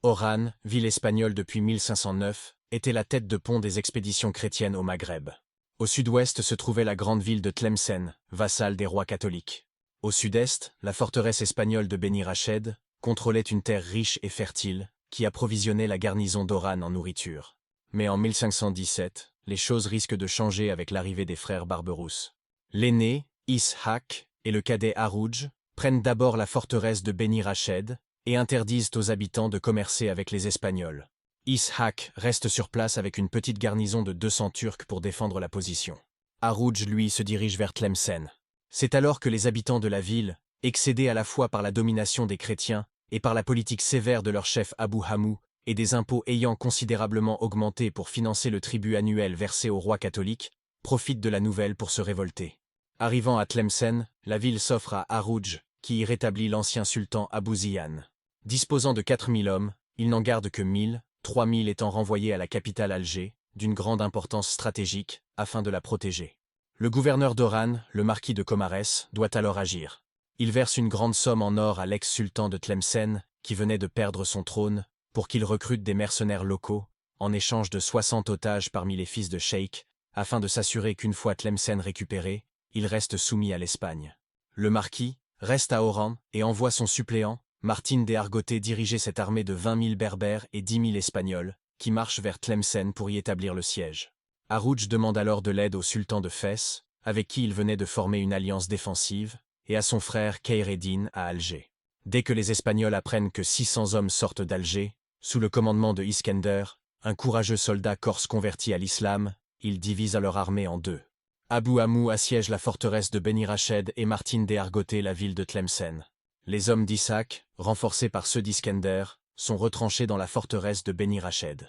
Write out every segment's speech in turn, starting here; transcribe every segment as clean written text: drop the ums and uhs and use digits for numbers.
Oran, ville espagnole depuis 1509, était la tête de pont des expéditions chrétiennes au Maghreb. Au sud-ouest se trouvait la grande ville de Tlemcen, vassale des rois catholiques. Au sud-est, la forteresse espagnole de Beni Rached contrôlait une terre riche et fertile, qui approvisionnait la garnison d'Oran en nourriture. Mais en 1517, les choses risquent de changer avec l'arrivée des frères Barberousse. L'aîné, Ishaq, et le cadet Harouj prennent d'abord la forteresse de Beni Rached et interdisent aux habitants de commercer avec les Espagnols. Ishaq reste sur place avec une petite garnison de 200 Turcs pour défendre la position. Harouj, lui, se dirige vers Tlemcen. C'est alors que les habitants de la ville, excédés à la fois par la domination des chrétiens et par la politique sévère de leur chef Abu Hamou, et des impôts ayant considérablement augmenté pour financer le tribut annuel versé aux rois catholiques, profitent de la nouvelle pour se révolter. Arrivant à Tlemcen, la ville s'offre à Harouj, qui y rétablit l'ancien sultan Abu Ziyan. Disposant de 4000 hommes, il n'en garde que 1000, 3000 étant renvoyés à la capitale Alger, d'une grande importance stratégique, afin de la protéger. Le gouverneur d'Oran, le marquis de Comares, doit alors agir. Il verse une grande somme en or à l'ex-sultan de Tlemcen, qui venait de perdre son trône, pour qu'il recrute des mercenaires locaux, en échange de 60 otages parmi les fils de Cheikh, afin de s'assurer qu'une fois Tlemcen récupéré, il reste soumis à l'Espagne. Le marquis reste à Oran et envoie son suppléant, Martin de Argote, diriger cette armée de 20 000 berbères et 10 000 espagnols, qui marchent vers Tlemcen pour y établir le siège. Harouj demande alors de l'aide au sultan de Fès, avec qui il venait de former une alliance défensive, et à son frère Kheireddin à Alger. Dès que les Espagnols apprennent que 600 hommes sortent d'Alger, sous le commandement de Iskender, un courageux soldat corse converti à l'islam, ils divisent leur armée en deux. Abu Hamou assiège la forteresse de Beni Rached et Martin de Argote la ville de Tlemcen. Les hommes d'Ishaq, renforcés par ceux d'Iskender, sont retranchés dans la forteresse de Beni Rached.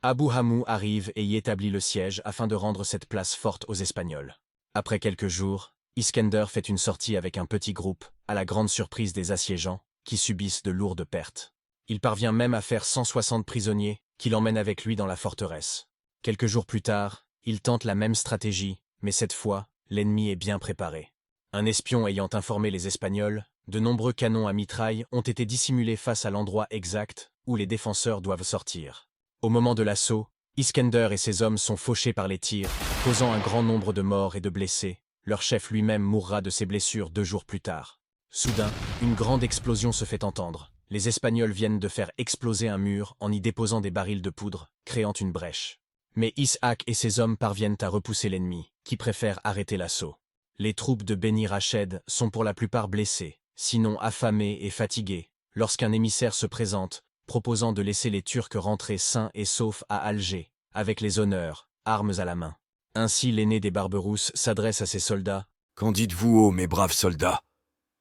Abu Hamou arrive et y établit le siège afin de rendre cette place forte aux Espagnols. Après quelques jours, Iskender fait une sortie avec un petit groupe, à la grande surprise des assiégeants, qui subissent de lourdes pertes. Il parvient même à faire 160 prisonniers, qu'il emmène avec lui dans la forteresse. Quelques jours plus tard, il tente la même stratégie, mais cette fois, l'ennemi est bien préparé. Un espion ayant informé les Espagnols, de nombreux canons à mitraille ont été dissimulés face à l'endroit exact où les défenseurs doivent sortir. Au moment de l'assaut, Iskender et ses hommes sont fauchés par les tirs, causant un grand nombre de morts et de blessés. Leur chef lui-même mourra de ses blessures 2 jours plus tard. Soudain, une grande explosion se fait entendre. Les Espagnols viennent de faire exploser un mur en y déposant des barils de poudre, créant une brèche. Mais Ishaq et ses hommes parviennent à repousser l'ennemi, qui préfère arrêter l'assaut. Les troupes de Beni Rached sont pour la plupart blessées, sinon affamées et fatiguées, lorsqu'un émissaire se présente, proposant de laisser les Turcs rentrer sains et saufs à Alger, avec les honneurs, armes à la main. Ainsi l'aîné des Barberousse s'adresse à ses soldats. « Qu'en dites-vous, ô mes braves soldats?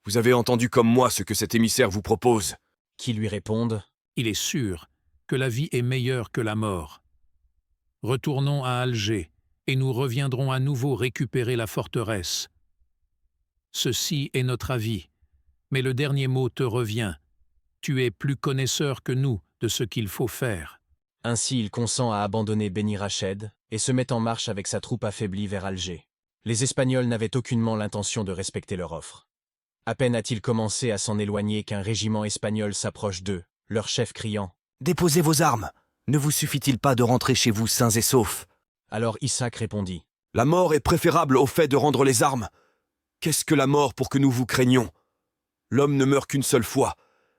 Vous avez entendu comme moi ce que cet émissaire vous propose ?» Qui lui répondent. Il est sûr que la vie est meilleure que la mort. Retournons à Alger, et nous reviendrons à nouveau récupérer la forteresse. Ceci est notre avis, mais le dernier mot te revient. Tu es plus connaisseur que nous de ce qu'il faut faire. Ainsi il consent à abandonner Beni Rached et se met en marche avec sa troupe affaiblie vers Alger. Les Espagnols n'avaient aucunement l'intention de respecter leur offre. À peine a-t-il commencé à s'en éloigner qu'un régiment espagnol s'approche d'eux, leur chef criant « Déposez vos armes! Ne vous suffit-il pas de rentrer chez vous sains et saufs ?» Alors Ishaq répondit. « La mort est préférable au fait de rendre les armes. Qu'est-ce que la mort pour que nous vous craignions? L'homme ne meurt qu'une seule fois,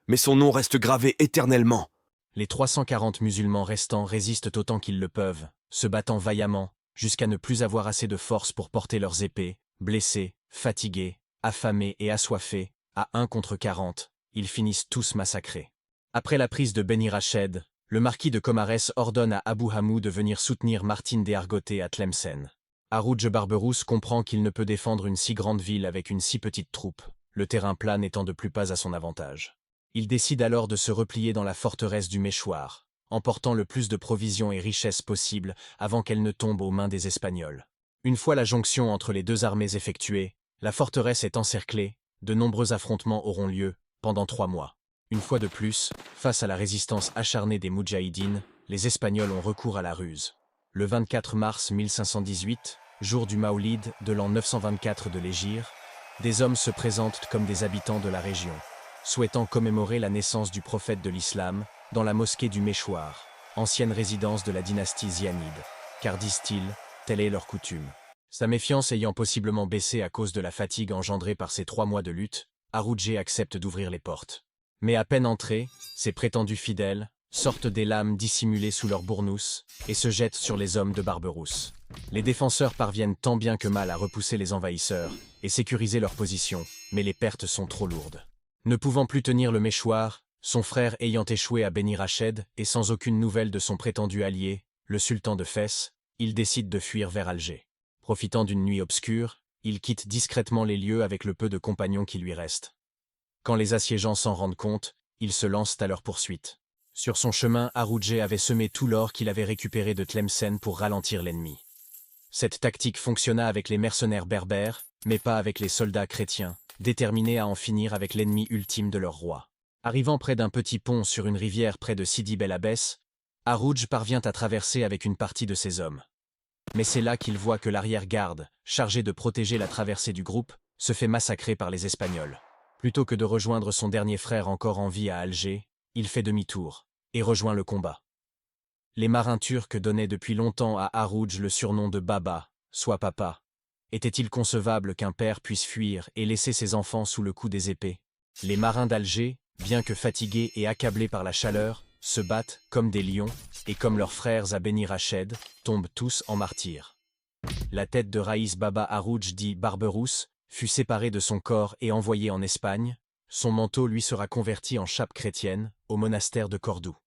mais son nom reste gravé éternellement. » Les 340 musulmans restants résistent autant qu'ils le peuvent, se battant vaillamment, jusqu'à ne plus avoir assez de force pour porter leurs épées, blessés, fatigués, affamés et assoiffés, à 1 contre 40, ils finissent tous massacrés. Après la prise de Beni Rached, le marquis de Comares ordonne à Abu Hamou de venir soutenir Martin de Argote à Tlemcen. Harouj Barberousse comprend qu'il ne peut défendre une si grande ville avec une si petite troupe, le terrain plat n'étant de plus pas à son avantage. Il décide alors de se replier dans la forteresse du Méchoir, emportant le plus de provisions et richesses possibles avant qu'elle ne tombe aux mains des Espagnols. Une fois la jonction entre les deux armées effectuée, la forteresse est encerclée, de nombreux affrontements auront lieu, pendant 3 mois. Une fois de plus, face à la résistance acharnée des Moudjahidines, les Espagnols ont recours à la ruse. Le 24 mars 1518, jour du Maoulid de l'an 924 de l'Hégire, des hommes se présentent comme des habitants de la région, souhaitant commémorer la naissance du prophète de l'islam, dans la mosquée du Méchoir, ancienne résidence de la dynastie zianide, car disent-ils, telle est leur coutume. Sa méfiance ayant possiblement baissé à cause de la fatigue engendrée par ces 3 mois de lutte, Aroudjé accepte d'ouvrir les portes. Mais à peine entrés, ses prétendus fidèles sortent des lames dissimulées sous leurs bournousses et se jettent sur les hommes de Barberousse. Les défenseurs parviennent tant bien que mal à repousser les envahisseurs et sécuriser leur position, mais les pertes sont trop lourdes. Ne pouvant plus tenir le Méchoir, son frère ayant échoué à Beni Rached et sans aucune nouvelle de son prétendu allié, le sultan de Fès, il décide de fuir vers Alger. Profitant d'une nuit obscure, il quitte discrètement les lieux avec le peu de compagnons qui lui restent. Quand les assiégeants s'en rendent compte, ils se lancent à leur poursuite. Sur son chemin, Aroudjé avait semé tout l'or qu'il avait récupéré de Tlemcen pour ralentir l'ennemi. Cette tactique fonctionna avec les mercenaires berbères, mais pas avec les soldats chrétiens, déterminés à en finir avec l'ennemi ultime de leur roi. Arrivant près d'un petit pont sur une rivière près de Sidi Bel Abbès, Aroudj parvient à traverser avec une partie de ses hommes. Mais c'est là qu'il voit que l'arrière-garde, chargée de protéger la traversée du groupe, se fait massacrer par les Espagnols. Plutôt que de rejoindre son dernier frère encore en vie à Alger, il fait demi-tour et rejoint le combat. Les marins turcs donnaient depuis longtemps à Aroudj le surnom de Baba, soit papa. Était-il concevable qu'un père puisse fuir et laisser ses enfants sous le coup des épées? Les marins d'Alger, bien que fatigués et accablés par la chaleur, se battent comme des lions, et comme leurs frères à Beni Rached, tombent tous en martyrs. La tête de Raïs Baba Aroudj dit Barberousse fut séparée de son corps et envoyée en Espagne. Son manteau lui sera converti en chape chrétienne, au monastère de Cordoue.